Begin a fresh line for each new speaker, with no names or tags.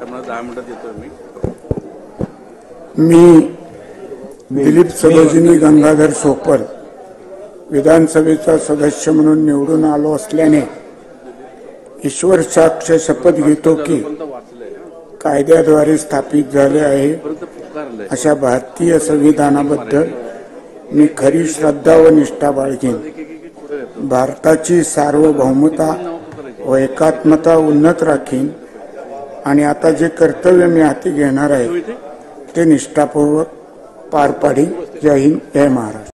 10 मिनिटात येतो
मी दिलीप सरोजिनी गंगाधर सोपल विधानसभेचा सदस्य म्हणून निवडून आलो असल्याने ईश्वर साक्ष शपथ घेतो की कायद्याद्वारे स्थापित झाले आहे अशा भारतीय संविधानाबद्दल मी खरी श्रद्धा व निष्ठा बाळगेन. भारताची सार्वभौमता व एकात्मता उन्नत राखीन आणि आता जे कर्तव्य मी हाती घेणार आहे ते निष्ठापूर्वक पार पाडीन. जय हिंद, जय महाराष्ट्र.